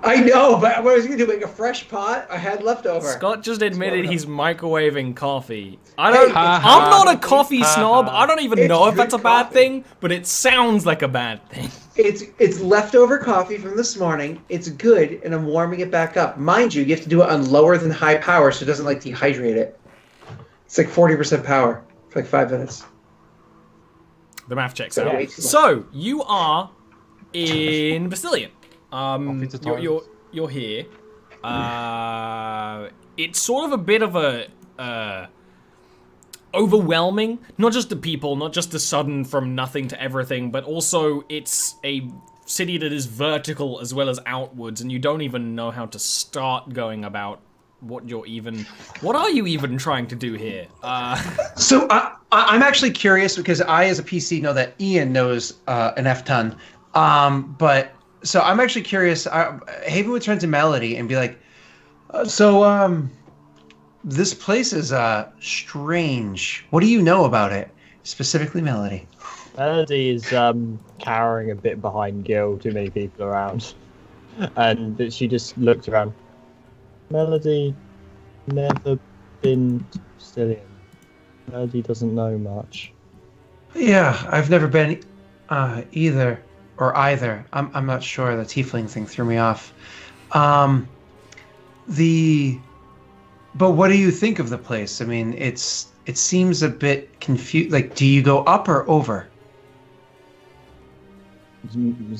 I know, but what I was going to do, make a fresh pot? I had leftover. Scott just admitted he's microwaving coffee. Hey, I'm not a coffee snob. I don't even know if good that's a bad coffee. thing, but it sounds like a bad thing. It's leftover coffee from this morning. It's good, and I'm warming it back up. Mind you have to do it on lower than high power so it doesn't like dehydrate it. It's like 40% power for like 5 minutes. The math checks So out. way too much. So you are in Bastillion. You're here. It's sort of a bit of a overwhelming. Not just the people, not just the sudden from nothing to everything, but also it's a city that is vertical as well as outwards, and you don't even know how to start going about what are you even trying to do here? So I'm actually curious because I, as a PC, know that Ian knows an F ton. But so I'm actually curious. Haven would turn to Melody and be like, this place is strange. What do you know about it? Specifically, Melody. Melody is cowering a bit behind Gil, too many people around. And she just looked around. Melody never been to Bastillion. Melody doesn't know much. Yeah, I've never been either. I'm not sure. The tiefling thing threw me off. But what do you think of the place? I mean, it seems a bit confused. Like, do you go up or over?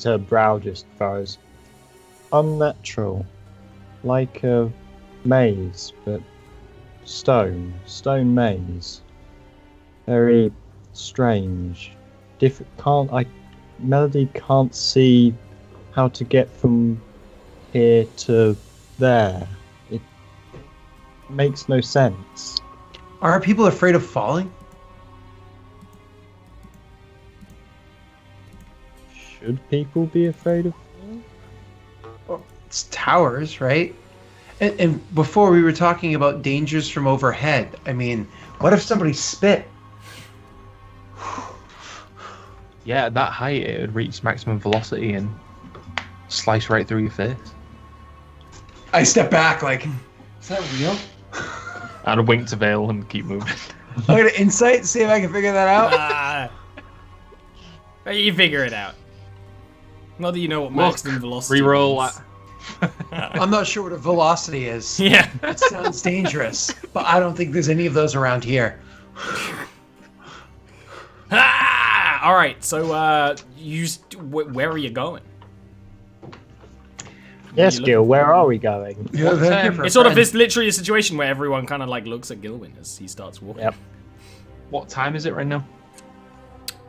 Her brow just furrows. Unnatural. Like a maze, but stone maze. Very strange. Melody can't see how to get from here to there. It makes no sense. Are people afraid of falling? Should people be afraid of falling? Well, it's towers, right? And before we were talking about dangers from overhead. I mean, what if somebody spit? Yeah, at that height it would reach maximum velocity and slice right through your face. I step back like, is that real? I'd wink to Vale and keep moving. I'm gonna insight, see if I can figure that out. You figure it out. Not that you know what maximum velocity Reroll means. I'm not sure what a velocity is. Yeah. That sounds dangerous, but I don't think there's any of those around here. All right, so where are you going? Yes, Gil, where are we going? It's sort of this literally a situation where everyone kind of like looks at Gilwyn as he starts walking. Yep. What time is it right now?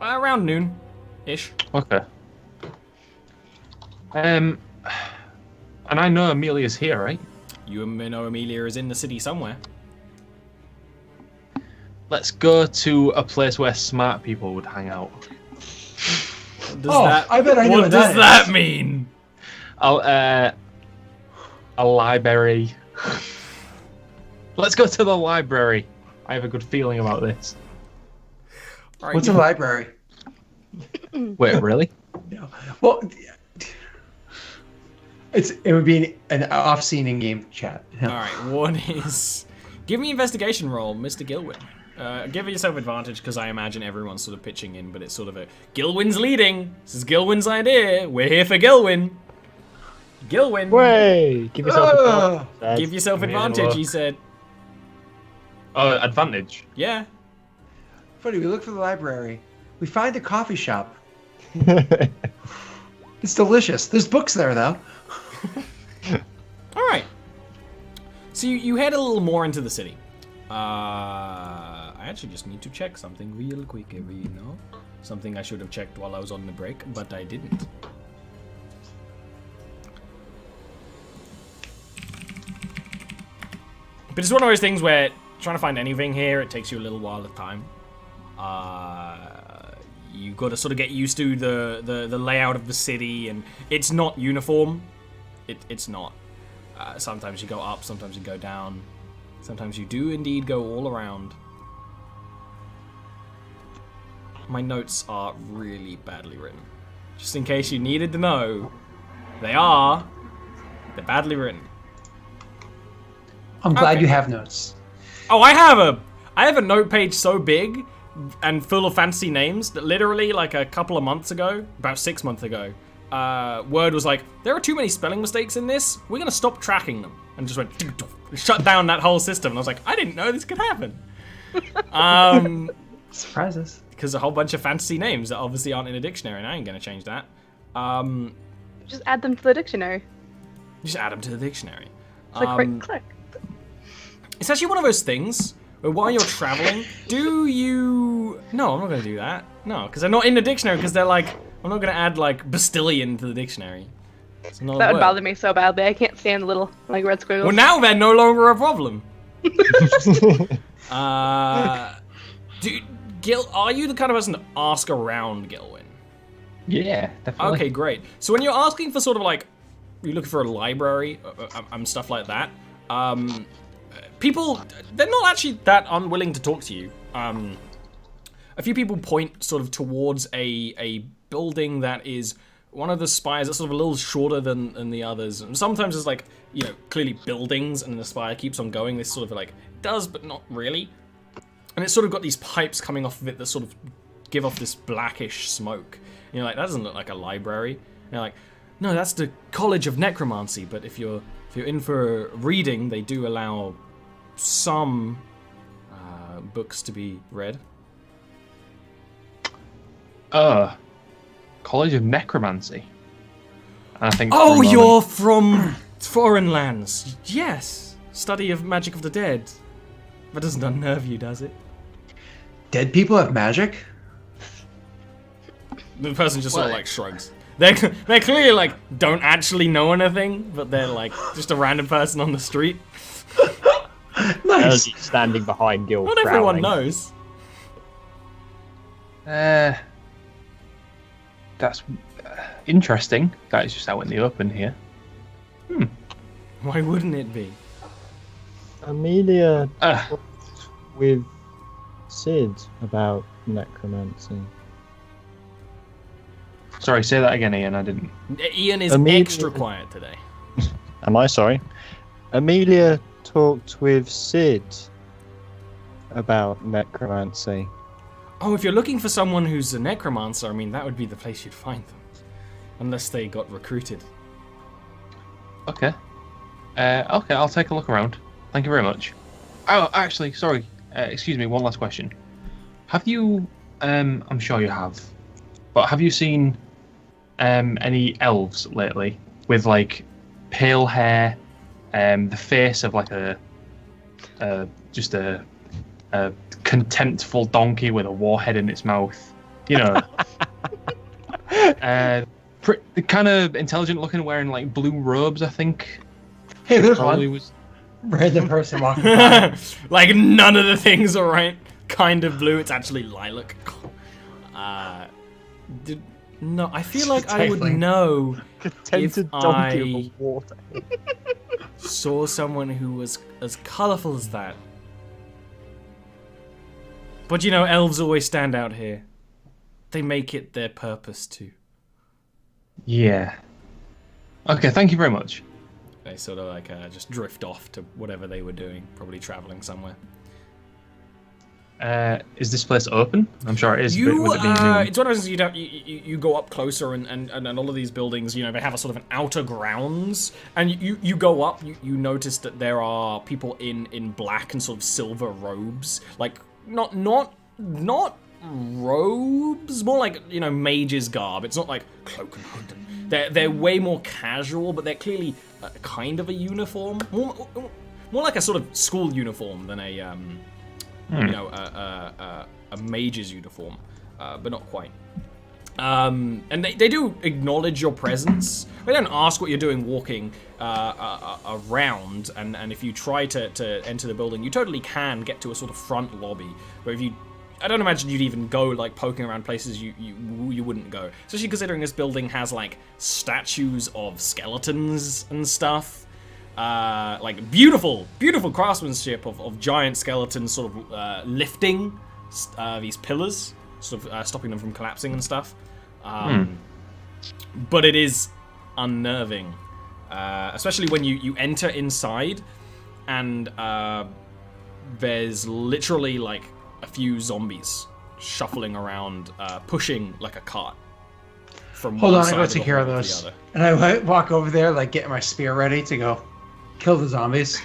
Around noon-ish. Okay. And I know Amelia's here, right? You know Amelia is in the city somewhere. Let's go to a place where smart people would hang out. I bet I know what does that mean? A library. Let's go to the library. I have a good feeling about this. All right, What's a library? Wait, really? No. Well, it would be an off-scene in-game chat. All right, one is give me investigation roll, Mr. Gilwyn. Give yourself advantage because I imagine everyone's sort of pitching in, but it's sort of a Gilwyn's leading. This is Gilwyn's idea. We're here for Gilwyn. Gilwyn. Way! Give yourself advantage. Give yourself Give me a advantage, look. he said. Oh, advantage. Yeah. Funny, we look for the library. We find a coffee shop. It's delicious. There's books there, though. All right. So you head a little more into the city. I actually just need to check something real quick, something I should have checked while I was on the break, but I didn't. But it's one of those things where trying to find anything here, it takes you a little while of time. You've got to sort of get used to the layout of the city, and it's not uniform. It's not. Sometimes you go up, sometimes you go down. Sometimes you do indeed go all around. My notes are really badly written. Just in case you needed to know, they are They're badly written. I'm glad Okay. you have notes. Oh, I have a note page so big and full of fancy names that literally like a couple of months ago, about 6 months ago, Word was like, there are too many spelling mistakes in this. We're gonna stop tracking them, and just went shut down that whole system. And I was like, I didn't know this could happen. Surprises. Because a whole bunch of fancy names that obviously aren't in a dictionary, and I ain't gonna change that. Just add them to the dictionary. Just add them to the dictionary. Click, right click. It's actually one of those things where while you're traveling, do you... No, I'm not going to do that. No, because they're not in the dictionary, because they're like... I'm not going to add, like, Bastillion to the dictionary. It's not That would bother me so badly. I can't stand the little, like, red squiggles. Well, now they're no longer a problem. Gil, are you the kind of person to ask around, Gilwyn? Yeah, definitely. Okay, great. So when you're asking for sort of, like... You're looking for a library, stuff like that. People, they're not actually that unwilling to talk to you. A few people point sort of towards a building that is one of the spires that's sort of a little shorter than the others. And sometimes there's like, you know, clearly buildings and the spire keeps on going. This sort of like, it does, but not really. And it's sort of got these pipes coming off of it that sort of give off this blackish smoke. And you're like, that doesn't look like a library. And you're like, no, that's the College of Necromancy, but if you're in for reading, they do allow some books to be read. College of Necromancy. I think. Oh, you're from foreign lands. Yes, study of magic of the dead. That doesn't unnerve you, does it? Dead people have magic? The person just sort of like shrugs. They're clearly like don't actually know anything, but they're like just a random person on the street. Nice. Standing behind Gil. Not everyone knows. That's interesting. That is just out in the open here. Why wouldn't it be? Amelia talked with Sid about necromancy. Sorry, say that again, Ian. I didn't. Ian is Amelia- extra quiet today. Am I sorry? Amelia talked with Sid about necromancy. Oh, if you're looking for someone who's a necromancer, I mean, that would be the place you'd find them. Unless they got recruited. Okay. Okay, I'll take a look around. Thank you very much. Oh, actually, sorry. Excuse me, one last question. Have you, I'm sure you have, but have you seen any elves lately with, like, pale hair, the face of, like, just a contemptful donkey with a warhead in its mouth? You know. Kind of intelligent looking, wearing, like, blue robes, I think. Hey, there's Probably one. was... Random person walking by. Like, none of the things are right. Kind of blue, it's actually lilac. No, I feel like I would Tiefling. know Contented if donkey I with water. saw someone who was as colourful as that. But you know, elves always stand out here. They make it their purpose to. Yeah. Okay, thank you very much. They sort of like just drift off to whatever they were doing, probably travelling somewhere. Is this place open? I'm sure it is. but You, would it be new? it's one of those things you go up closer and all of these buildings, you know, they have a sort of an outer grounds, and you go up, you notice that there are people in black and sort of silver robes, like not robes, more like, you know, mage's garb. It's not like cloak and hood. They're way more casual, but they're clearly kind of a uniform, more like a sort of school uniform than a you know, a mage's uniform, but not quite. And they do acknowledge your presence. They don't ask what you're doing walking around, and if you try to enter the building, you totally can get to a sort of front lobby, where if you... I don't imagine you'd even go, like, poking around places you wouldn't go. Especially considering this building has, like, statues of skeletons and stuff. Like beautiful craftsmanship of giant skeletons sort of lifting these pillars, sort of stopping them from collapsing and stuff. But it is unnerving. especially when you enter inside, and there's literally like a few zombies shuffling around, pushing like a cart from Hold one on, I side gotta of the take care of hall to those. the other. And I walk over there, like getting my spear ready to go kill the zombies.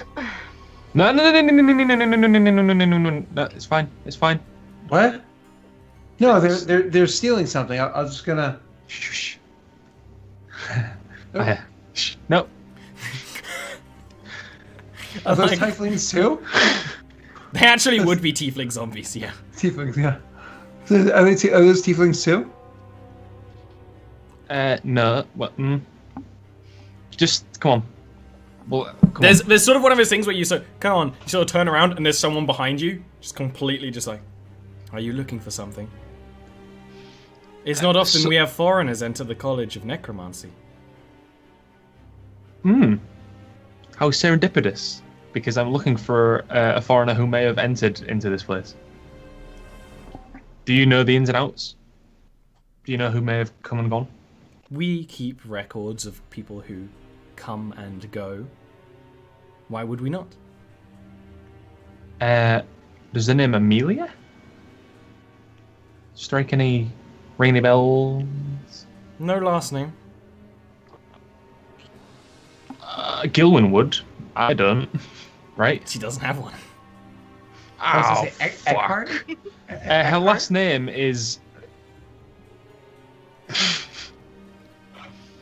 No, it's fine. It's fine. What? No, they're stealing something. I'm just gonna. Shh. Shh. No. Are those Like- tieflings too? They actually would be tiefling zombies, yeah. Tieflings, yeah. So are those tieflings too? No. Well, just come on. Well, come There's sort of one of those things where you come on, you sort of turn around and there's someone behind you, just completely just like, are you looking for something? It's not often we have foreigners enter the College of Necromancy. How serendipitous. Because I'm looking for a foreigner who may have entered into this place. Do you know the ins and outs? Do you know who may have come and gone? We keep records of people who come and go. Why would we not? Does the name Amelia strike any ring any bells? No last name. Gilwyn would. I don't. Right? She doesn't have one. Oh, Say fuck. Eckhart? Her last name is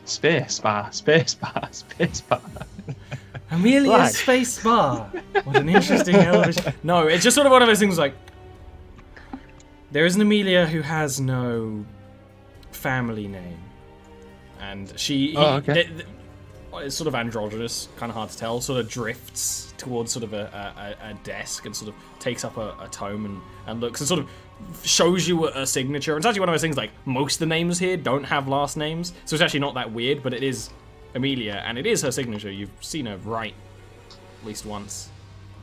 Spacebar. Amelia's Black. Space Bar. What an interesting elvish. No, it's just sort of one of those things like, there is an Amelia who has no family name. And okay. It's sort of androgynous, kind of hard to tell, sort of drifts towards sort of a desk and sort of takes up a tome and looks and sort of shows you a signature. It's actually one of those things like most of the names here don't have last names, so it's actually not that weird, but it is Amelia, and it is her signature. You've seen her write at least once.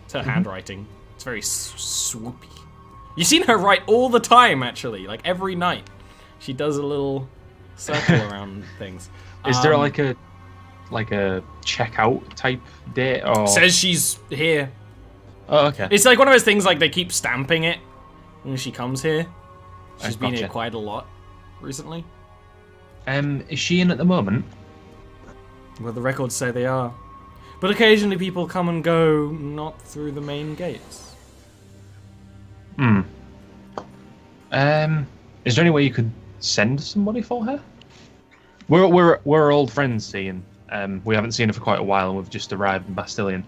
It's her handwriting. It's very swoopy. You've seen her write all the time, actually, like every night. She does a little circle around things. Is there like a checkout type date or? Says she's here. Oh, okay. It's like one of those things like they keep stamping it when she comes here. She's been here gotcha. quite a lot recently. Is she in at the moment? Well, the records say they are. But occasionally people come and go, not through the main gates. Is there any way you could send somebody for her? We're old friends, see, and we haven't seen her for quite a while, and we've just arrived in Bastilian.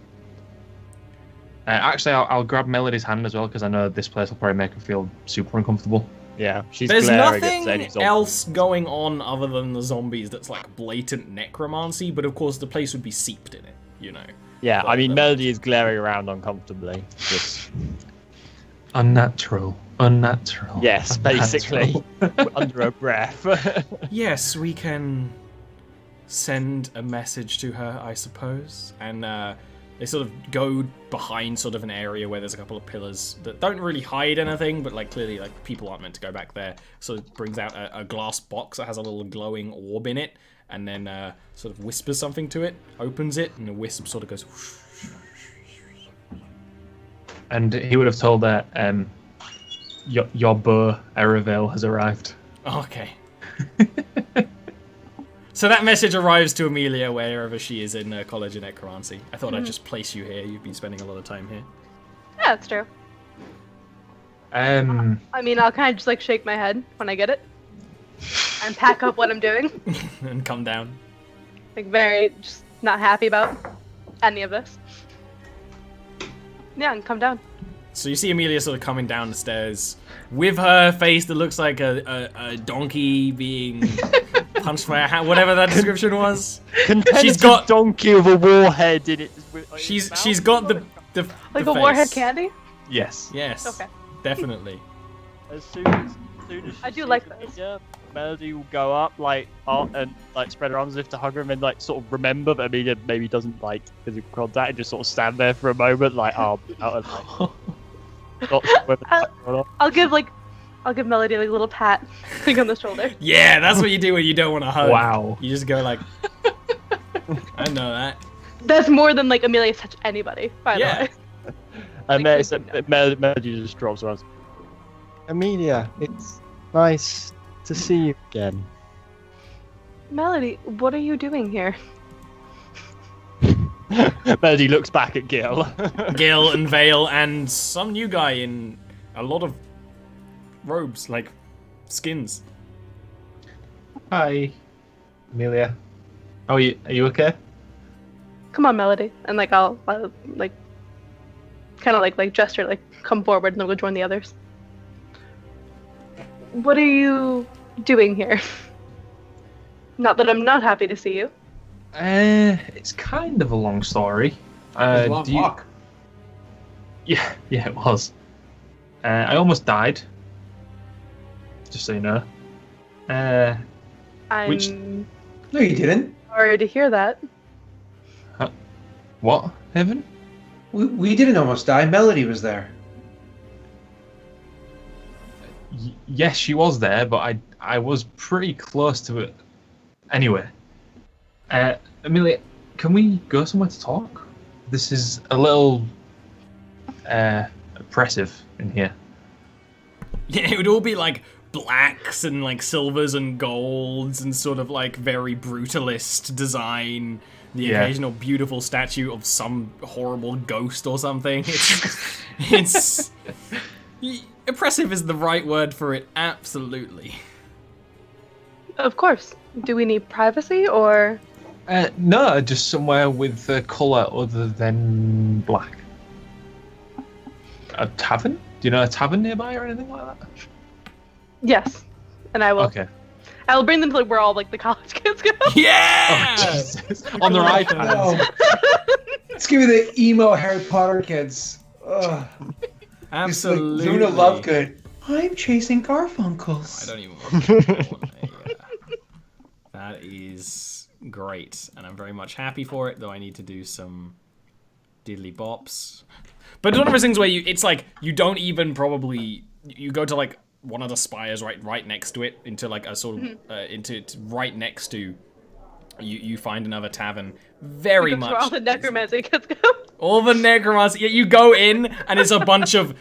Actually, I'll grab Melody's hand as well, because I know this place will probably make her feel super uncomfortable. Yeah, she's There's glaring at any nothing zombie. else going on other than the zombies that's like blatant necromancy, but of course the place would be seeped in it, you know. Yeah, I mean, But- Melody is glaring around uncomfortably. Just Unnatural. yes, basically, under her breath. Yes, we can send a message to her, I suppose. And they sort of go behind sort of an area where there's a couple of pillars that don't really hide anything, but like clearly like people aren't meant to go back there. So it brings out a glass box that has a little glowing orb in it, and then sort of whispers something to it, opens it, and the wisp sort of goes whoosh. And he would have told her, your bow, Eravale, has arrived. Okay. So that message arrives to Amelia wherever she is in College of Necromancy. I thought I'd just place you here. You've been spending a lot of time here. Yeah, that's true. I mean, I'll kind of just like shake my head when I get it and pack up what I'm doing. And come down. Like very just not happy about any of this. Yeah, and come down. So you see Amelia sort of coming down the stairs with her face that looks like a donkey being punched by a hat, whatever that description was. She's got- got donkey with a warhead in it. She's got the Like the a warhead face. candy? Yes. Yes. Okay. Definitely. As soon as I she do sees like the those. Amelia, Melody will go up and like spread her arms as if to hug her, and then like sort of remember that Amelia maybe doesn't like physical contact, and just sort of stand there for a moment, like arms out and like not sure whether to touch her or not. I'll give Melody like a little pat like on the shoulder. Yeah, that's what you do when you don't want to hug. Wow. You just go like, I know that. That's more than like Amelia's touched anybody, by the Yeah. way. And Like, Melody just drops around. Amelia, it's nice to see you again. Melody, what are you doing here? Melody looks back at Gil. Gil and Vale and some new guy in a lot of robes, like skins. Hi, Amelia. How are you? Are you okay? Come on, Melody. And like I'll like kind of like gesture, like come forward, and then we'll join the others. What are you doing here? Not that I'm not happy to see you. It's kind of a long story. It was a long do you- walk. Yeah, it was. I almost died. Just so you know. I'm Which- No, you didn't. sorry to hear that. What, Heaven? We didn't almost die. Melody was there. Yes, she was there, but I was pretty close to it. Anyway, Amelia, can we go somewhere to talk? This is a little oppressive in here. Yeah, it would all be like blacks and like silvers and golds and sort of like very brutalist design. The Yeah. occasional beautiful statue of some horrible ghost or something. It's oppressive is the right word for it. Absolutely. Of course. Do we need privacy or? No, just somewhere with a colour other than black. A tavern? Do you know a tavern nearby or anything like that? Yes. And I will. Okay. I'll bring them to like where all like the college kids go. Yeah. Oh, Jesus. On their iPads. No. Let's give me the emo Harry Potter kids. Ugh. Absolutely. Luna Lovegood. I'm chasing Garfunkels. I don't even want That is great, and I'm very much happy for it, though I need to do some diddly bops. But it's one of those things where it's like, you don't even probably, you go to like one of the spires right next to it, into like a sort of, into right next to, you find another tavern. Very That's much. where all the necromancy kids go. All the necromancy. Yeah, you go in and it's a bunch of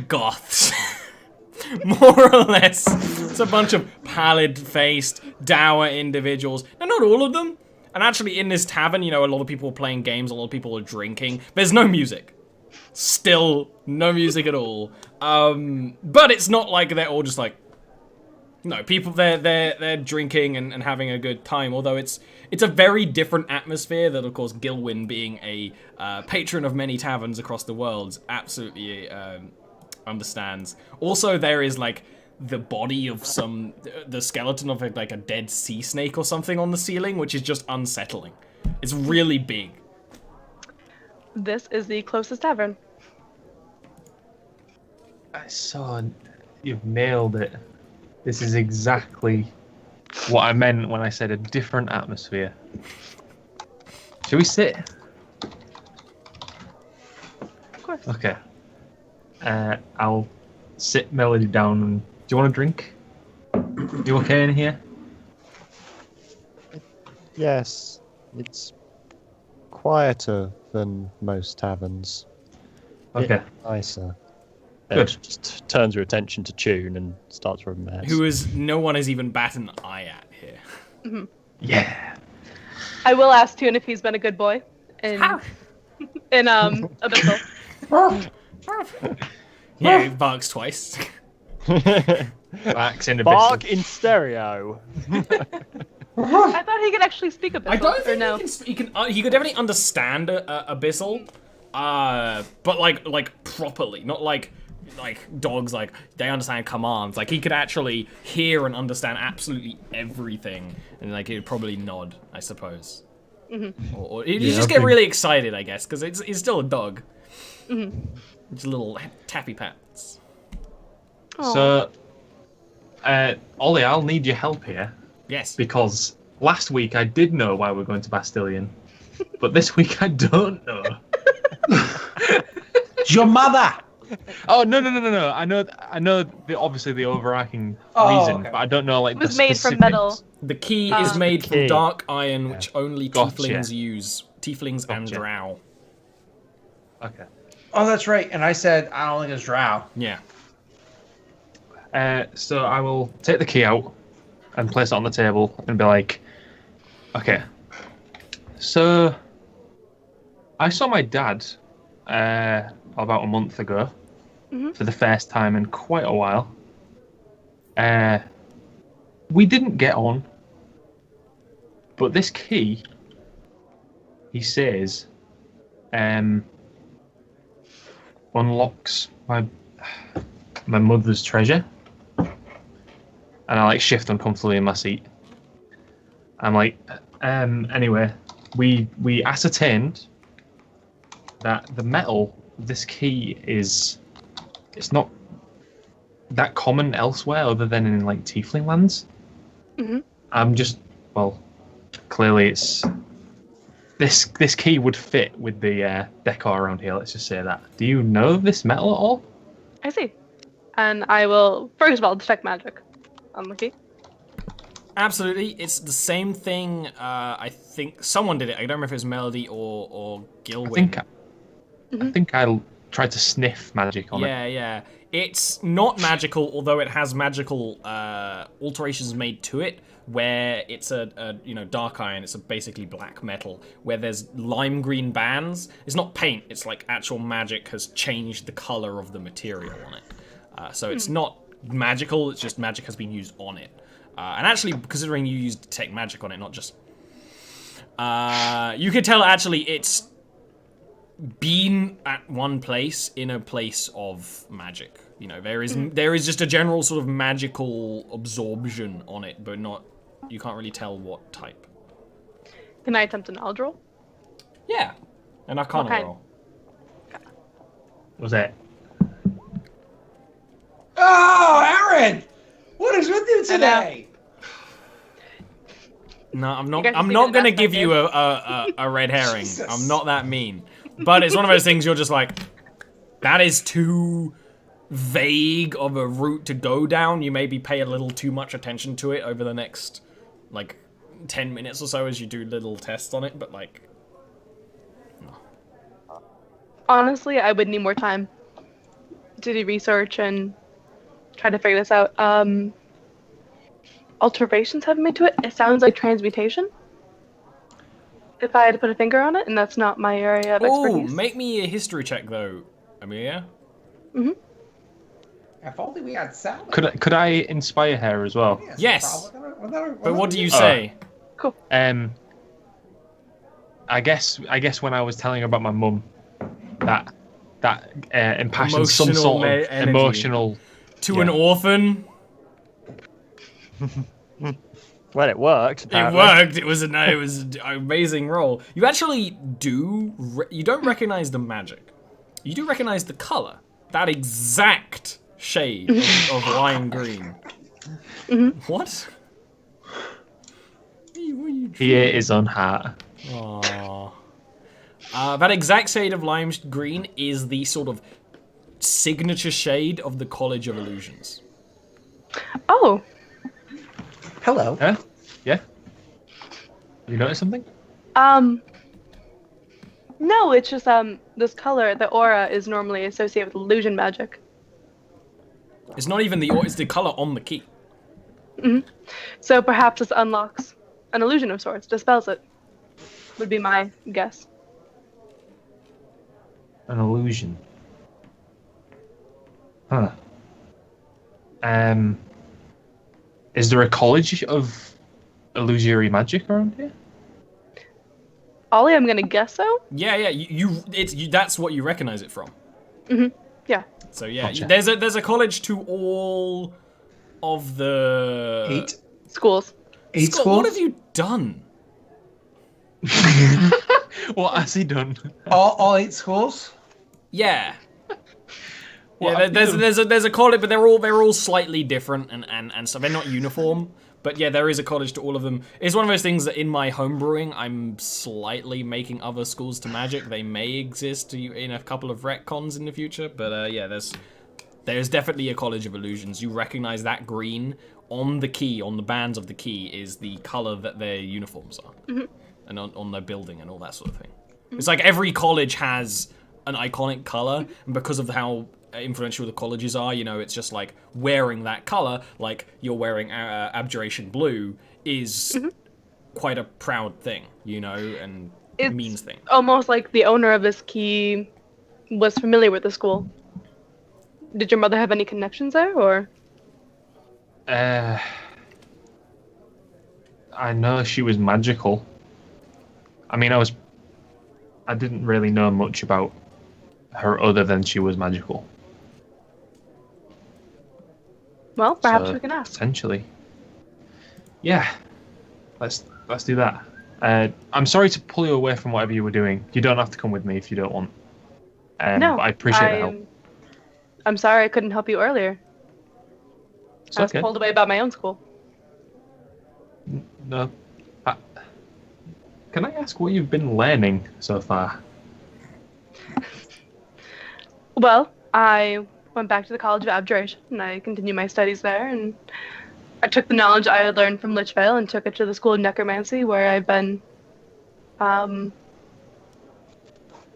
goths. More or less. It's a bunch of pallid-faced, dour individuals. Now, not all of them. And actually, in this tavern, you know, a lot of people are playing games, a lot of people are drinking. There's no music. Still, no music at all. But it's not like they're all just like... No, people, they're drinking and having a good time, although it's a very different atmosphere that, of course, Gilwyn, being a patron of many taverns across the world, absolutely understands. Also, there is, like, the body of the skeleton of, like, a dead sea snake or something on the ceiling, which is just unsettling. It's really big. This is the closest tavern. You've nailed it. This is exactly what I meant when I said a different atmosphere. Shall we sit? Of course. Okay. I'll sit Melody down. And do you want a drink? You okay in here? Yes, it's quieter than most taverns. Okay. Bit nicer. Good. She just turns her attention to Tune and starts rubbing her head. No one has even batted an eye at here. Yeah. I will ask Toon if he's been a good boy in Abyssal. Yeah, he barks twice. Max in Bark in stereo. I thought he could actually speak Abyssal. I don't or think no. he could definitely understand Abyssal, but like properly, not like dogs, like they understand commands. Like he could actually hear and understand absolutely everything, and like he would probably nod, I suppose. Mm-hmm. Or he'd just get really excited, I guess, because he's still a dog. Mm-hmm. Just little tappy pats. Aw. So, Ollie, I'll need your help here. Yes. Because last week I did know why we're going to Bastillion, but this week I don't know. It's your mother. Oh no! I know obviously the overarching reason, okay. but I don't know like It was the made from metal. specifics. The key is made from key. dark iron, which only Gotcha. tieflings use. Tieflings and Gotcha. drow. Okay. Oh, that's right. And I said I don't think it's drow. Yeah. So I will take the key out and place it on the table and be like, okay. So I saw my dad about a month ago for the first time in quite a while. We didn't get on, but this key, he says, unlocks my mother's treasure. And I like shift uncomfortably in my seat. I'm like, anyway, we ascertained that the metal of this key it's not that common elsewhere other than in like tiefling lands. I'm just, well, clearly it's this key would fit with the decor around here. Let's just say that. Do you know this metal at all? I see. And I will, first of all, detect magic on the key. Absolutely, it's the same thing. I think someone did it. I don't remember if it was Melody or Gilwyn. I think I tried to sniff magic on it. Yeah. It's not magical, although it has magical alterations made to it. Where it's a dark iron. It's a basically black metal. Where there's lime green bands. It's not paint. It's like actual magic has changed the color of the material on it. So it's not magical. It's just magic has been used on it. And actually, considering you used detect magic on it, not just... you could tell, actually, it's been at one place in a place of magic. You know, there is just a general sort of magical absorption on it, but not... You can't really tell what type. Can I attempt a knowledge roll? Yeah. An Arcana Okay. roll. What was that? Oh, Aaron! What is with you today? No, I'm You not. guys I'm see not the gonna best give I you did? a red herring. Jesus. I'm not that mean. But it's one of those things you're just like, that is too vague of a route to go down. You maybe pay a little too much attention to it over the next, like, 10 minutes or so as you do little tests on it. But like, Honestly, I would need more time to do research and try to figure this out. Alterations have been made to it. It sounds like transmutation. If I had to put a finger on it, and that's not my area of oh, expertise. make me a history check though, Amelia. If only we had sound. Could I inspire her as well? Yes. But what do you say? Cool. I guess when I was telling her about my mum, that impassioned some Emotional sort of energy. emotional. To an orphan. Well, it worked. It Apparently. worked. It was an amazing roll. You actually do. You don't recognize the magic. You do recognize the color. That exact shade of lime green. What? What are you He ate his own heart. Aww. That exact shade of lime green is the sort of signature shade of the College of Illusions. Oh, Hello. Huh? Yeah. You notice something? no, it's just this color, the aura, is normally associated with illusion magic. It's not even it's the color on the key. So perhaps this unlocks an illusion of sorts, dispels it. Would be my guess. An illusion. Huh. Is there a college of illusory magic around here? Ollie, I'm gonna guess so. Yeah. That's what you recognize it from. Yeah. So yeah, Gotcha. there's a college to all of the 8 Schools. Eight Scott, schools? what have you done? What has he done? All 8 schools? Yeah. Yeah, there's a college, but they're all slightly different and so they're not uniform. But yeah, there is a college to all of them. It's one of those things that in my homebrewing, I'm slightly making other schools to Magic. They may exist in a couple of retcons in the future, but yeah, there's definitely a College of Illusions. You recognize that green on the key, on the bands of the key, is the color that their uniforms are, and on their building and all that sort of thing. It's like every college has an iconic color, and because of how influential the colleges are, it's just like wearing that color, like you're wearing Abjuration Blue, is quite a proud thing, and it means thing. Almost like the owner of this key was familiar with the school. Did your mother have any connections there, or? I know she was magical. I mean, I didn't really know much about her other than she was magical. Well, perhaps we can ask. Potentially. Yeah. Let's do that. I'm sorry to pull you away from whatever you were doing. You don't have to come with me if you don't want. No, but I appreciate the help. I'm sorry I couldn't help you earlier. I was okay. pulled away by my own school. No. Can I ask what you've been learning so far? Well, I went back to the College of Abjuration, and I continued my studies there, and I took the knowledge I had learned from Lichvale and took it to the School of Necromancy, where I've been,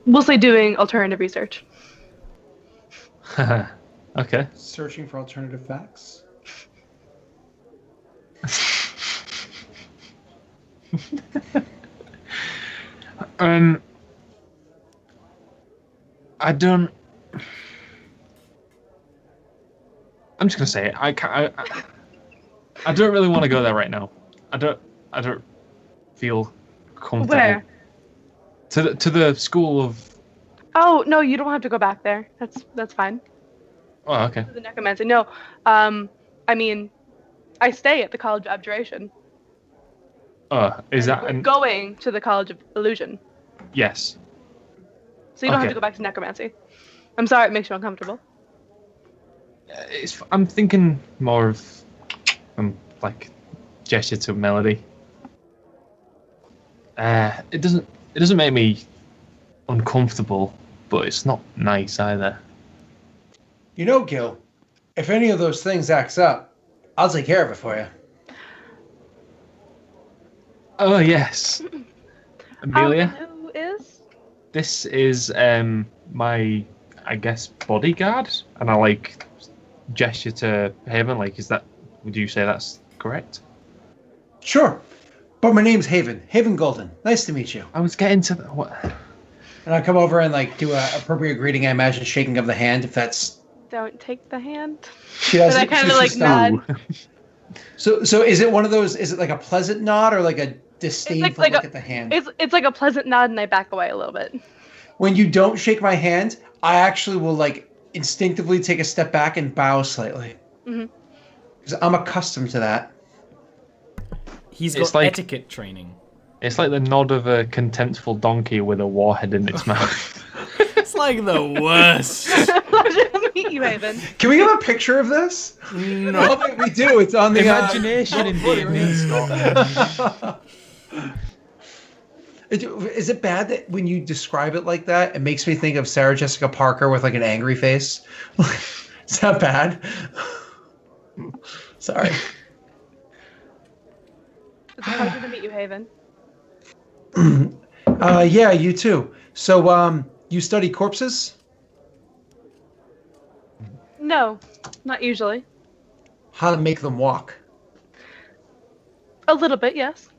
mostly doing alternative research. Okay. Searching for alternative facts. I'm just gonna say it. I don't really want to go there right now. I don't feel comfortable. Where? To the school of. Oh no, you don't have to go back there. That's fine. Oh, okay. To the Necromancy. No, I mean, I stay at the College of Abjuration. Is that We're going to the College of Illusion? Yes. So you don't have to go back to Necromancy. I'm sorry, it makes you uncomfortable. I'm thinking more of like gesture to melody. It doesn't make me uncomfortable, but it's not nice either. Gil, if any of those things acts up, I'll take care of it for you. Oh yes, Amelia. Who is? This is my, I guess, bodyguard, and I gesture to Haven. Would you say that's correct? Sure, but my name's Haven. Haven Golden. Nice to meet you. I was getting to what? And I come over and do a appropriate greeting. I imagine shaking of the hand, if that's. Don't take the hand. She does. But I kind of nod. So is it one of those? Is it like a pleasant nod or like a disdainful look at the hand? It's like a pleasant nod, and I back away a little bit. When you don't shake my hand, I actually will instinctively take a step back and bow slightly. Because I'm accustomed to that. He's got etiquette training. It's like the nod of a contemptful donkey with a warhead in its mouth. It's like the worst. Pleasure to meet you, Haven. Can we have a picture of this? No. I think we do. It's on the Imagination in D&D, Scott. Is it bad that when you describe it like that, it makes me think of Sarah Jessica Parker with an angry face? Is that bad? Sorry. It's a pleasure to meet you, Haven. Yeah, you too. So, you study corpses? No, not usually. How to make them walk? A little bit, yes.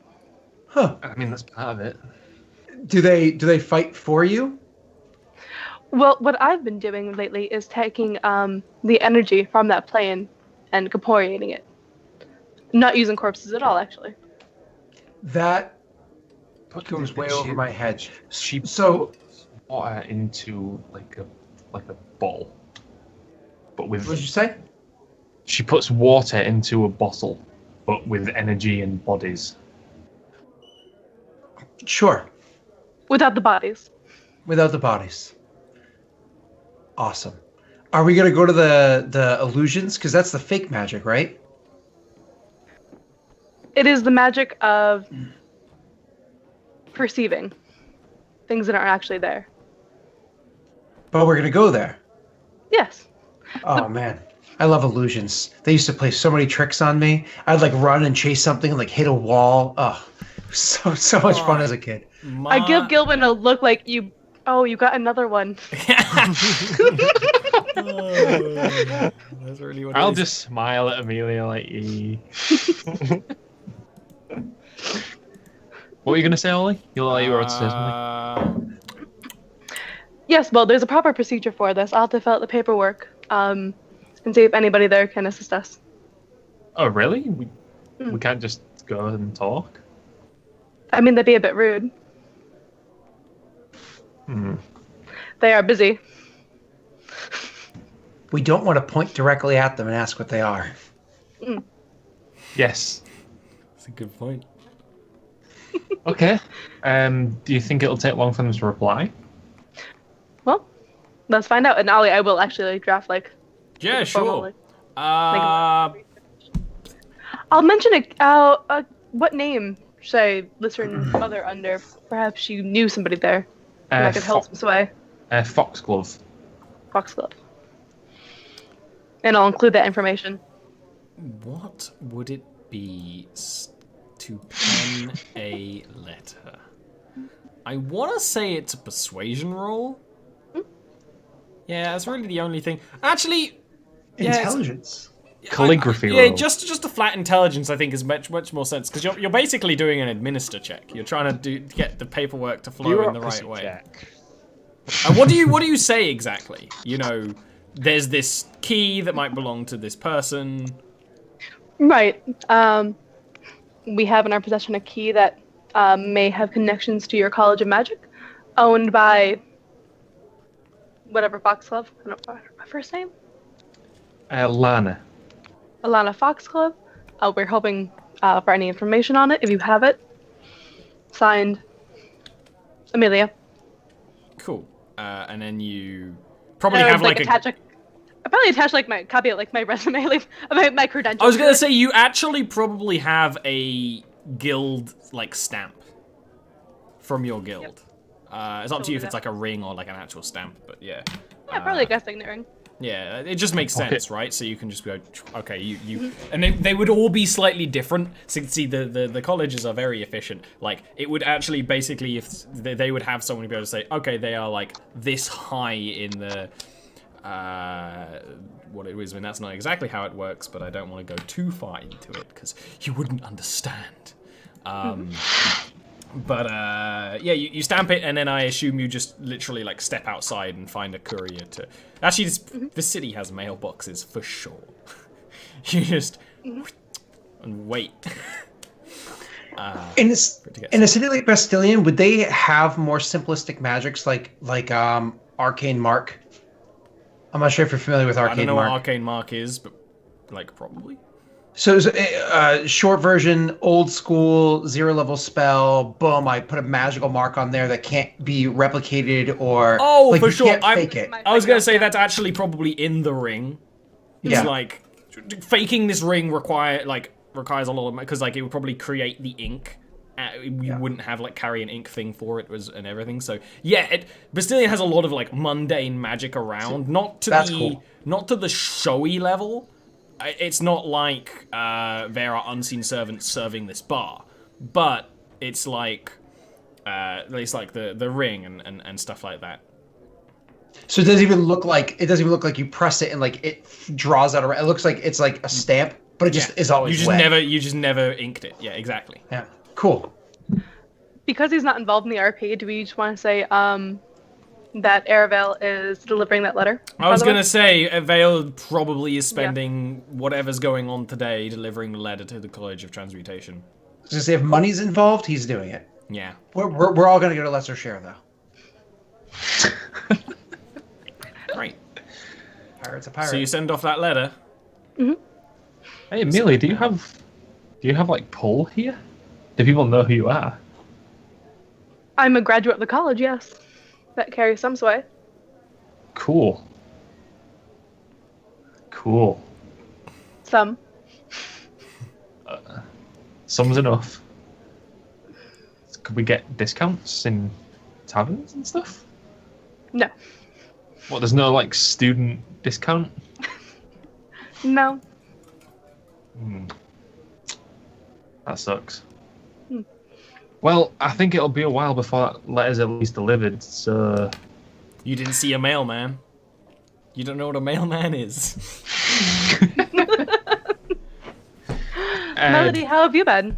Huh. I mean, that's part of it. Do they fight for you? Well, what I've been doing lately is taking the energy from that plane and corporeating it. Not using corpses at all, actually. That goes way over my head. She So, puts water into like a bottle, but with. what did you say? She puts water into a bottle, but with energy and bodies. Sure. Without the bodies. Without the bodies. Awesome. Are we gonna go to the illusions? Because that's the fake magic, right? It is the magic of perceiving things that aren't actually there. But we're gonna go there. Yes. Oh man, I love illusions. They used to play so many tricks on me. I'd like run and chase something and like hit a wall. Oh, so much fun as a kid. I give Gilvin a look like you. Oh, you got another one. That's really what I'll it is. just smile at Amelia like, What were you gonna say, Ollie? You look like you were about to say something. Yes, well, there's a proper procedure for this. I'll have to fill out the paperwork and see if anybody there can assist us. Oh, really? We can't just go and talk? I mean, that'd be a bit rude. They are busy. We don't want to point directly at them and ask what they are. Yes. That's a good point. Okay. Do you think it'll take long for them to reply? Well, let's find out. And Ollie, I will actually draft Yeah, formally. sure. I'll mention it. What name should I list her mother under? Perhaps you knew somebody there. And I could help some sway. Foxglove. Foxglove. And I'll include that information. What would it be to pen a letter? I want to say it's a persuasion roll. Yeah, that's really the only thing. Actually, Intelligence. Calligraphy yeah, roll. just a flat intelligence, I think, is much more sense because you're basically doing an administer check. You're trying to get the paperwork to flow in the right way. Check. And what do you say exactly? You know, there's this key that might belong to this person. Right. We have in our possession a key that may have connections to your College of Magic, owned by whatever Foxglove. I don't know her first name. Lana. Alana Foxglove. We're hoping for any information on it, if you have it. Signed, Amelia. Cool. And then you probably have I probably attach my copy of my resume, my credentials. I was gonna say you actually probably have a guild stamp from your guild. It's up to you if it's a ring or an actual stamp, but yeah. Yeah, probably a guest signet ring. Yeah, it just makes sense, right? So you can just go, okay, you and they would all be slightly different. So see, the colleges are very efficient. It would actually basically, if they would have someone be able to say, okay, they are this high in the what it is. I mean, that's not exactly how it works, but I don't want to go too far into it because you wouldn't understand. But yeah, you stamp it, and then I assume you just literally step outside and find a courier to. Actually, this city has mailboxes for sure. You just and wait. In a city like Bastilian, would they have more simplistic magics like Arcane Mark? I'm not sure if you're familiar with Arcane Mark. I don't know what Arcane Mark is, but probably. So it's a short version, old school, 0-level spell. Boom! I put a magical mark on there that can't be replicated or for you sure. can't fake it. I was gonna say that's actually probably in the ring. It's faking this ring requires a lot of because it would probably create the ink. You wouldn't have carry an ink thing for it and everything. So yeah, Bastilian has a lot of mundane magic around, not to the showy level. It's not there are unseen servants serving this bar, but it's the ring and stuff like that. So it doesn't even look like you press it and it draws out. It looks like it's a stamp, but it just is always wet. You just never inked it. Yeah, exactly. Yeah, cool. Because he's not involved in the RP, do we just want to say that Aravel is delivering that letter? I was gonna say Vale probably is spending whatever's going on today delivering the letter to the College of Transmutation. I was gonna say if money's involved, he's doing it. Yeah. We're all gonna get a lesser share though. Right. Pirate's a pirate. So you send off that letter. Mm-hmm. Hey Amelia, do you have pull here? Do people know who you are? I'm a graduate of the college, yes. That carries some sway. Cool. Cool. Some. Some's enough. Could we get discounts in taverns and stuff? No. What, there's no, like, student discount? No. That sucks. Well, I think it'll be a while before that letter's at least delivered, so... You didn't see a mailman. You don't know what a mailman is. Melody, how have you been?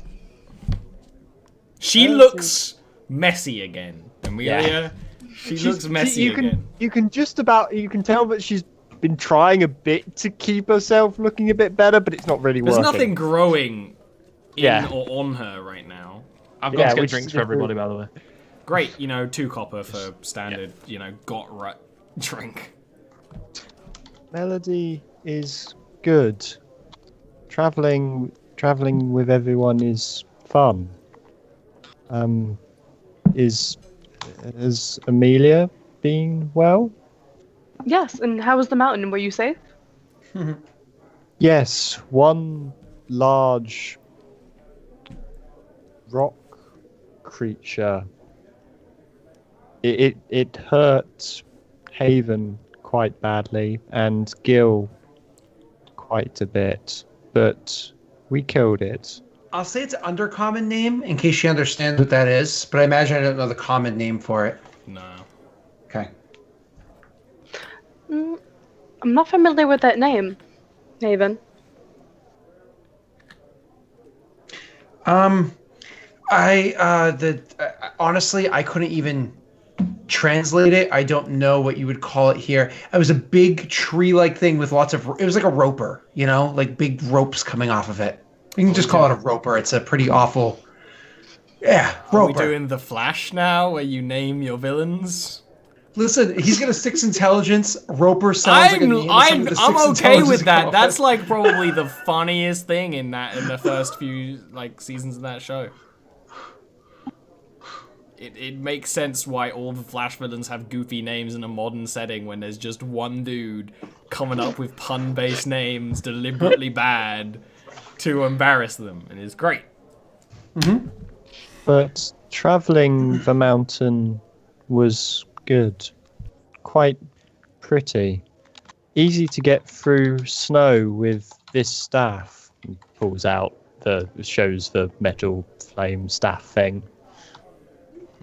She looks messy again. Amelia, she looks messy you again. You can tell that she's been trying a bit to keep herself looking a bit better, but it's not really There's working. nothing growing in Yeah. or on her right now. I've got to get drinks for everybody, by the way. Great, 2 copper for standard, got rut drink. Melody is good. Traveling with everyone is fun. Has Amelia been well? Yes, and how was the mountain? Were you safe? Yes, one large rock creature. It hurt Haven quite badly and Gil quite a bit, but we killed it. I'll say it's an undercommon name in case she understands what that is, but I imagine I don't know the common name for it. No. Okay. I'm not familiar with that name, Haven. Honestly, I couldn't even translate it. I don't know what you would call it here. It was a big tree-like thing with it was like a roper, like big ropes coming off of it. You can just call it a roper. It's a pretty awful, roper. Are we doing the Flash now, where you name your villains? Listen, he's got a 6 intelligence. Roper sounds like a name. I'm okay with that. That's like probably the funniest thing in the first few seasons of that show. It makes sense why all the Flash villains have goofy names in a modern setting when there's just one dude coming up with pun-based names deliberately bad to embarrass them, and it's great. Mm-hmm. But traveling the mountain was good. Quite pretty. Easy to get through snow with this staff. He pulls out shows the metal flame staff thing.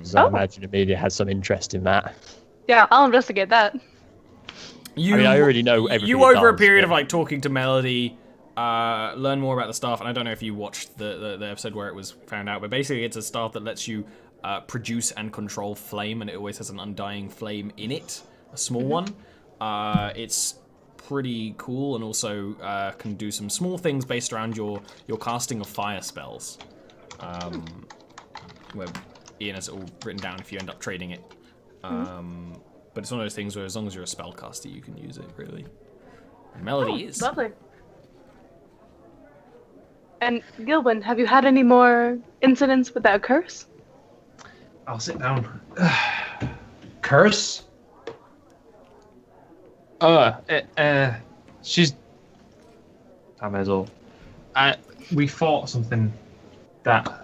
So I imagine Amelia has some interest in that. Yeah, I'll investigate that. I already know everything. You over a period of talking to Melody, learn more about the staff, and I don't know if you watched the episode where it was found out, but basically it's a staff that lets you produce and control flame, and it always has an undying flame in it, a small one. It's pretty cool, and also can do some small things based around your casting of fire spells. Where Ian has it all written down if you end up trading it. But it's one of those things where as long as you're a spellcaster, you can use it, really. And Melody is. Lovely. And Gilwin, have you had any more incidents with that curse? I'll sit down. Curse? She's... I may as well. We fought something that,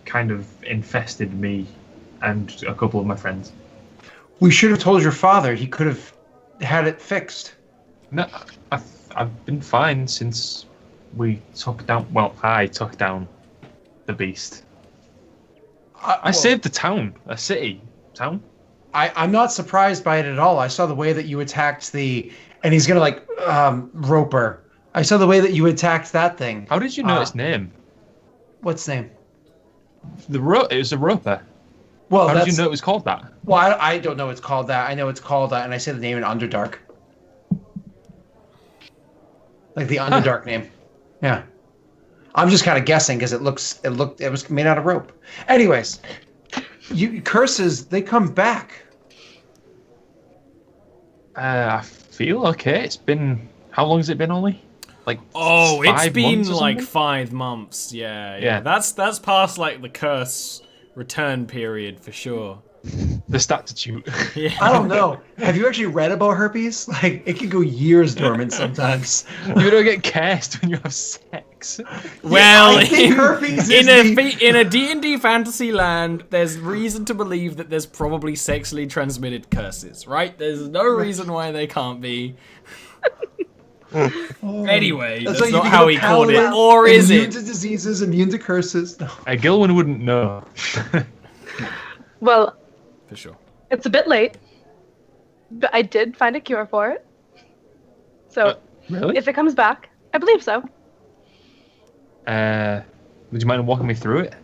kind of infested me and a couple of my friends. We should have told your father. He could have had it fixed. No, I've been fine since we took down... Well, I took down the beast. I saved the town. A city. Town. I'm not surprised by it at all. I saw the way that you attacked and he's gonna roper. I saw the way that you attacked that thing. How did you know its name? What's name? It was a roper. Well, how did you know it was called that? Well, I don't know it's called that. I know it's called that, and I say the name in Underdark. Like the Underdark name. Yeah. I'm just kind of guessing because it was made out of rope. Anyways, curses, they come back. I feel okay. It's been... How long has it been, Ollie? It's been 5 5 months. Yeah. That's past the curse return period for sure. The statute. Yeah. I don't know. Have you actually read about herpes? Like, it can go years dormant sometimes. You don't get cursed when you have sex. Well, I think herpes in is a D&D fantasy land, there's reason to believe that there's probably sexually transmitted curses, right? There's no reason why they can't be. Anyway, that's why you not become how a he called it. paladin, Or is immune it? to diseases, immune to curses. No. Gilwin wouldn't know. Well, For sure. it's a bit late, but I did find a cure for it. So Really? if it comes back, I believe so. Would you mind walking me through it?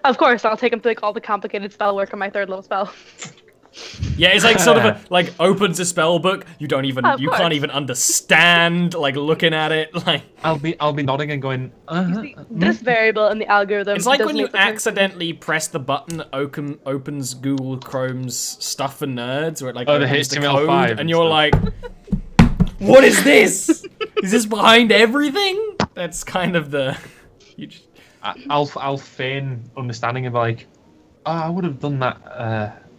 Of course, I'll take him through like all the complicated spell work on my third level spell. Yeah, it's like sort of a, like opens a spell book. You Of you course. can't even understand like looking at it. Like I'll be nodding and going. See, this variable in the algorithm. it's like doesn't when you make the person- accidentally press the button that opens Google Chrome's Stuff for Nerds, where it like Oh, the opens the HTML5 code, and and you're stuff. like, "What is this? Is this behind everything?" That's kind of the. You just, I'll feign understanding and be like, oh, I would have done that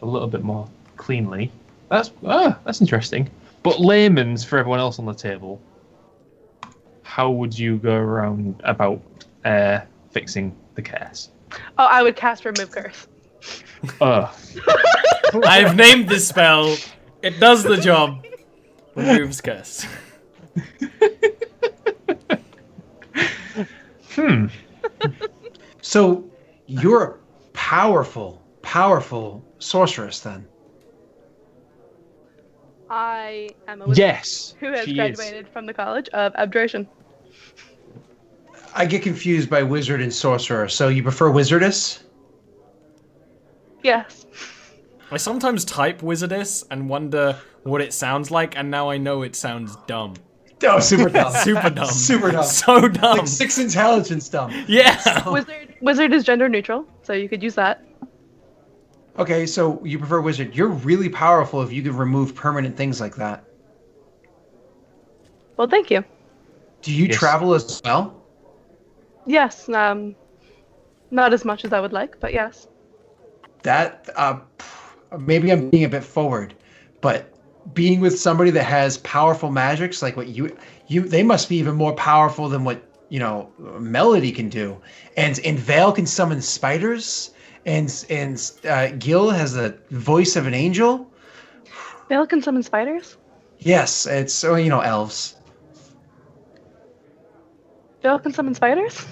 a little bit more cleanly. That's interesting. But layman's for everyone else on the table. How would you go around about fixing the curse? Oh, I would cast Remove Curse. I've named this spell. It does the job. Removes curse. So, you're a powerful sorceress then. I am a wizard Yes, who has she graduated from the College of Abjuration. I get confused by wizard and sorcerer. So you prefer wizardess? Yes. I sometimes type wizardess and wonder what it sounds like, and now I know it sounds dumb. Oh, super dumb. Super dumb. Super dumb. So dumb. Like 6 intelligence dumb. Yeah. Wizard is gender neutral, so you could use that. Okay, so you prefer wizard. You're really powerful if you can remove permanent things like that. Well, thank you. Do you Yes. travel as well? Yes, not as much as I would like, but yes. That maybe I'm being a bit forward, but being with somebody that has powerful magics like what you they must be even more powerful than what Melody can do, and Vale can summon spiders, and Gil has the voice of an angel. Vale can summon spiders? Yes, it's elves. Vale can summon spiders?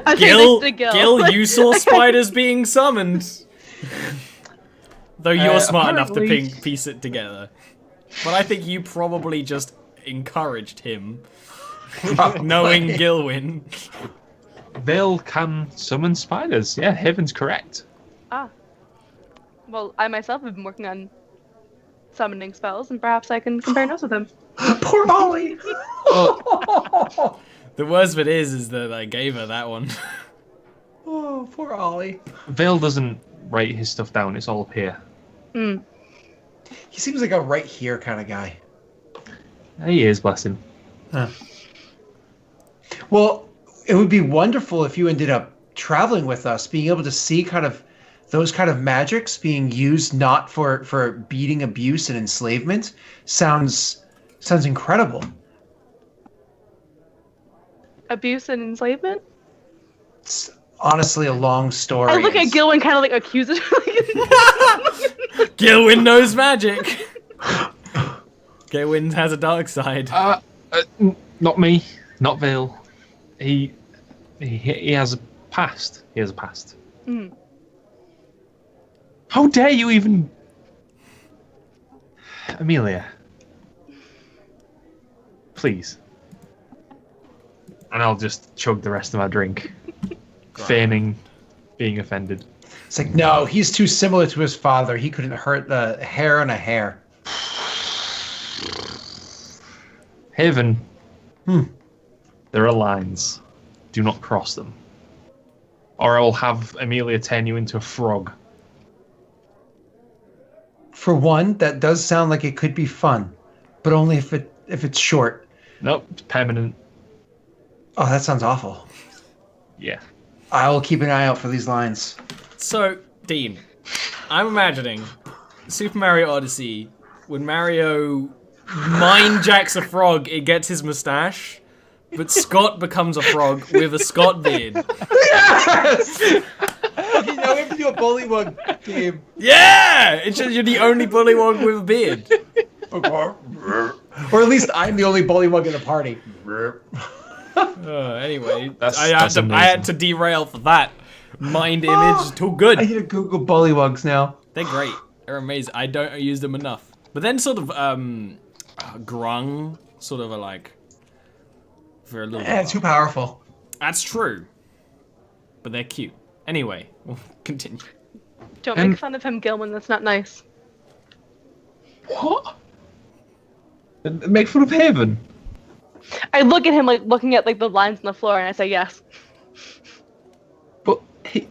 I think Gil, next to Gil, you saw spiders being summoned. Though you're smart enough to apparently- piece it together. But I think you probably just encouraged him, knowing Gilwyn. Vale can summon spiders. Yeah, Haven's correct. Ah. Well, I myself have been working on summoning spells, and perhaps I can compare notes with him. Poor Ollie. The worst of it is that I gave her that one. Oh, poor Ollie. Vale doesn't write his stuff down. It's all up here. Hmm. He seems like a right here kind of guy. He is, bless him. Huh. Well, it would be wonderful if you ended up traveling with us, being able to see kind of those kind of magics being used not for beating, abuse, and enslavement. Sounds incredible. Abuse and enslavement? It's honestly a long story. I look at Gil and kind of like accuses her. Gilwyn knows magic. Gilwyn has a dark side. Not me. Not Vale. He has a past. He has a past. Mm. How dare you even... Amelia. Please. And I'll just chug the rest of my drink. Feigning being offended. It's like, no, he's too similar to his father. He couldn't hurt the hair on a hair. Haven. There are lines. Do not cross them. Or I will have Amelia turn you into a frog. For one, that does sound like it could be fun, but only if it's short. Nope, it's permanent. Oh, that sounds awful. Yeah. I will keep an eye out for these lines. So, Dean, I'm imagining Super Mario Odyssey when Mario mind jacks a frog, it gets his mustache, but Scott becomes a frog with a Scott beard. Yes! Okay, now we have to do a bullywug game. Yeah! It's just you're the only bullywog with a beard. Or at least I'm the only bullywug in the party. Anyway, That's I had to derail for that. Mind image is too good. I need to Google bullywugs now. They're great. They're amazing. I don't use them enough. But then sort of grung, sort of for a little bit. Too powerful. That's true. But they're cute. Anyway, we'll continue. Don't make fun of him, Gilman. That's not nice. What? Make fun of Haven? I look at him like looking at like the lines on the floor, and I say yes. But he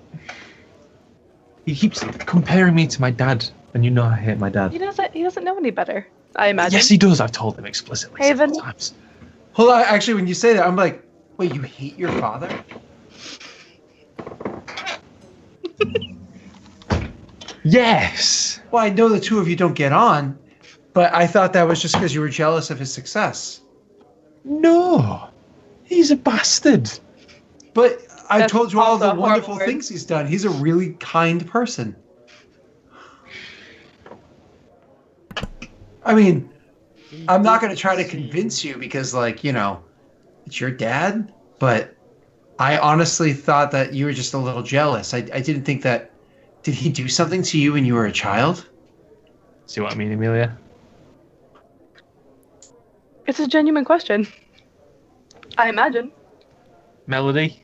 keeps comparing me to my dad, and you know I hate my dad. He doesn't know any better. I imagine. Yes, he does. I've told him explicitly Haven. several times. Hold on, actually, when you say that, I'm like, wait, you hate your father? Yes. Well, I know the two of you don't get on, but I thought that was just because you were jealous of his success. No. He's a bastard. But I That's told you all also the a wonderful horrible word. things he's done. He's a really kind person. I mean, I'm not going to try to convince you because, like, you know, it's your dad, but I honestly thought that you were just a little jealous. I didn't think that... Did he do something to you when you were a child? See what I mean, Amelia? It's a genuine question. I imagine. Melody?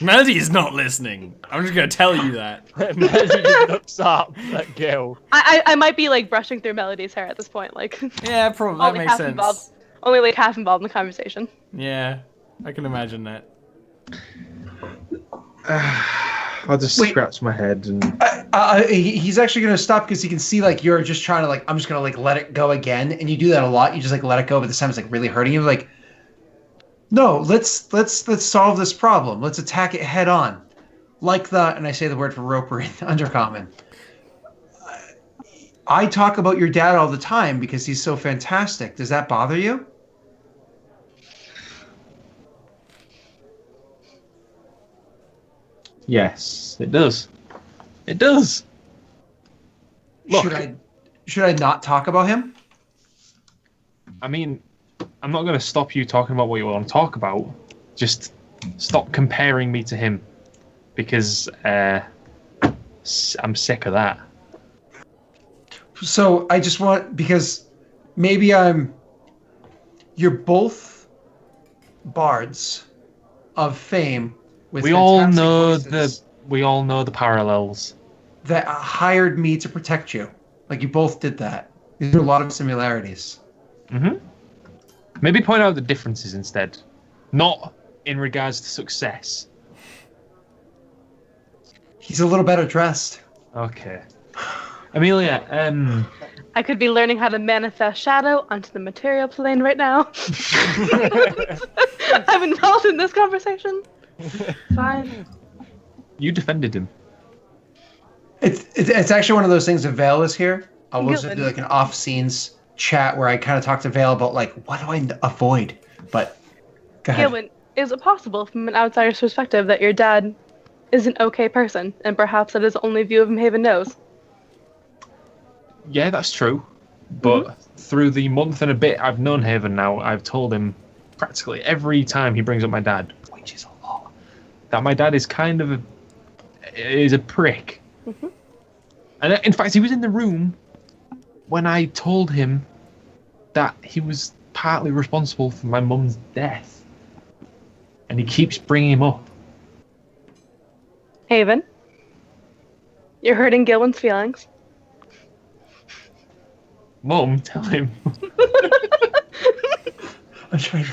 Melody is not listening. I'm just gonna tell you that. Melody just looks up at Gil. I might be like brushing through Melody's hair at this point, like Yeah, probably that only makes half sense. involved. Only like half involved in the conversation. Yeah, I can imagine that. I'll just Wait. scratch my head and... He's actually going to stop because he can see, like, you're just trying to, like, I'm just going to, like, let it go again. And you do that a lot. You just, like, let it go, but this time it's, like, really hurting you. Like, no, let's solve this problem. Let's attack it head on. Like the, and I say the word for roper in Undercommon. I talk about your dad all the time because he's so fantastic. Does that bother you? Yes, it does. It does. Look. Should I not talk about him? I mean, I'm not going to stop you talking about what you want to talk about. Just stop comparing me to him. Because I'm sick of that. So I just want, because maybe you're both bards of fame with We all fantastic know voices the parallels. that hired me to protect you. Like, you both did that. These are a lot of similarities. Mm-hmm. Maybe point out the differences instead. Not in regards to success. He's a little better dressed. Okay. Amelia, I could be learning how to manifest shadow onto the material plane right now. I'm involved in this conversation. Fine. you defended him. It's actually one of those things. If Vale is here, I will Good. do like an off-scenes chat where I kind of talk to Vale about, like, what do I avoid? But go ahead. Gilman, is it possible from an outsider's perspective that your dad is an okay person, and perhaps that is the only view of him Haven knows? Yeah, that's true. But through the month and a bit I've known Haven now, I've told him practically every time he brings up my dad, which is a lot, that my dad is kind of a prick. Mm-hmm. And in fact, he was in the room when I told him that he was partly responsible for my mum's death. And he keeps bringing him up. Haven, you're hurting Gilman's feelings. Mum, tell him. I'm trying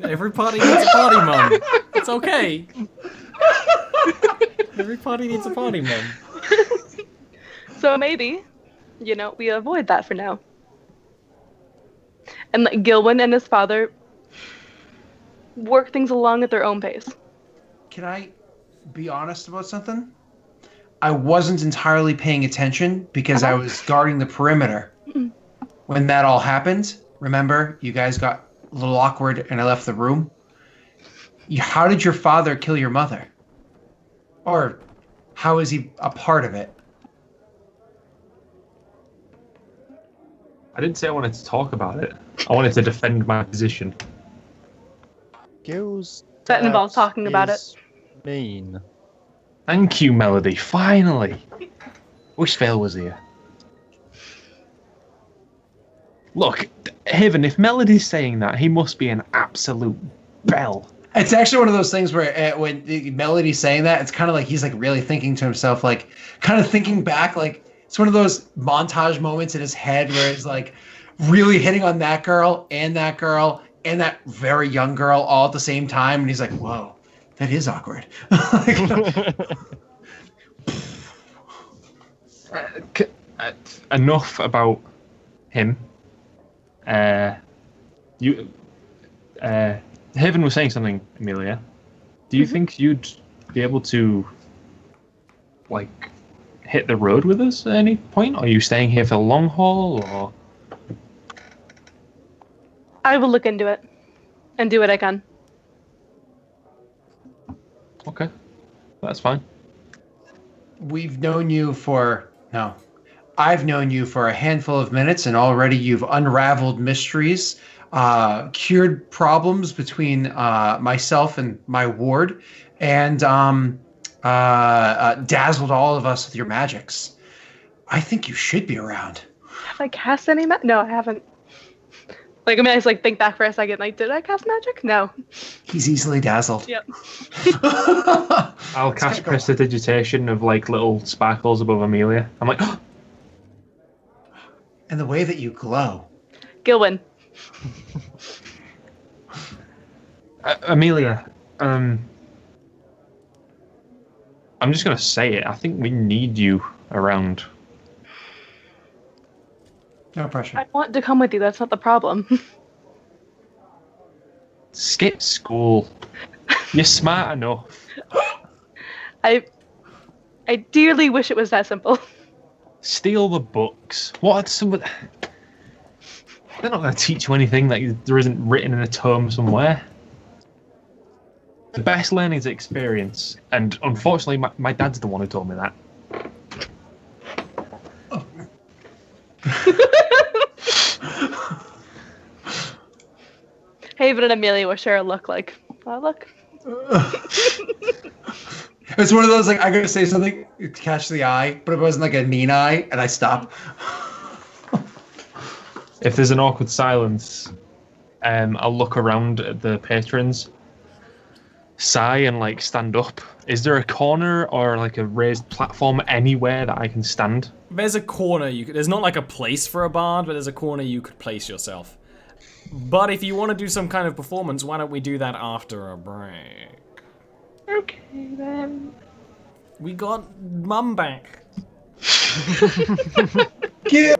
Every party needs a party mum. It's okay. Every party needs a party mum. So maybe, we avoid that for now. And like Gilwin and his father work things along at their own pace. Can I be honest about something? I wasn't entirely paying attention because I was guarding the perimeter. When that all happened, remember, you guys got a little awkward and I left the room. How did your father kill your mother? Or how is he a part of it? I didn't say I wanted to talk about it. I wanted to defend my position. Gil's That involves talking about it. is mean. Thank you, Melody. Finally. Wish Vale was here. Look, Haven, if Melody's saying that, he must be an absolute belle. It's actually one of those things where when Melody's saying that, it's kind of like he's like really thinking to himself, like kind of thinking back, like it's one of those montage moments in his head where he's like really hitting on that girl and that very young girl all at the same time, and he's like, "Whoa, that is awkward." Enough about him. Haven was saying something, Amelia. Do you think you'd be able to, like, hit the road with us at any point? Are you staying here for the long haul, or? I will look into it and do what I can. Okay, that's fine. I've known you for a handful of minutes, and already you've unraveled mysteries, cured problems between myself and my ward, and dazzled all of us with your magics. I think you should be around. Have I cast any No, I haven't. Like, I mean, I just, like, think back for a second. Like, did I cast magic? No. He's easily dazzled. Yep. I'll cast prestidigitation of, like, little sparkles above Amelia. I'm like, oh! And the way that you glow. Gilwyn. Amelia, I'm just gonna say it. I think we need you around. No pressure. I want to come with you. That's not the problem. Skip school. You're smart enough. I dearly wish it was that simple. Steal the books. What? They're not going to teach you anything that there isn't written in a tome somewhere. The best learning is experience, and unfortunately, my dad's the one who told me that. Haven and Amelia will share a look like, oh, look. It's one of those, like, I'm going to say something to catch the eye, but it wasn't like a mean eye, and I stop. If there's an awkward silence, I'll look around at the patrons, sigh, and, like, stand up. Is there a corner or, like, a raised platform anywhere that I can stand? There's a corner there's not like a place for a bard, but there's a corner you could place yourself. But if you want to do some kind of performance, why don't we do that after a break? Okay, then. We got Mum back. Get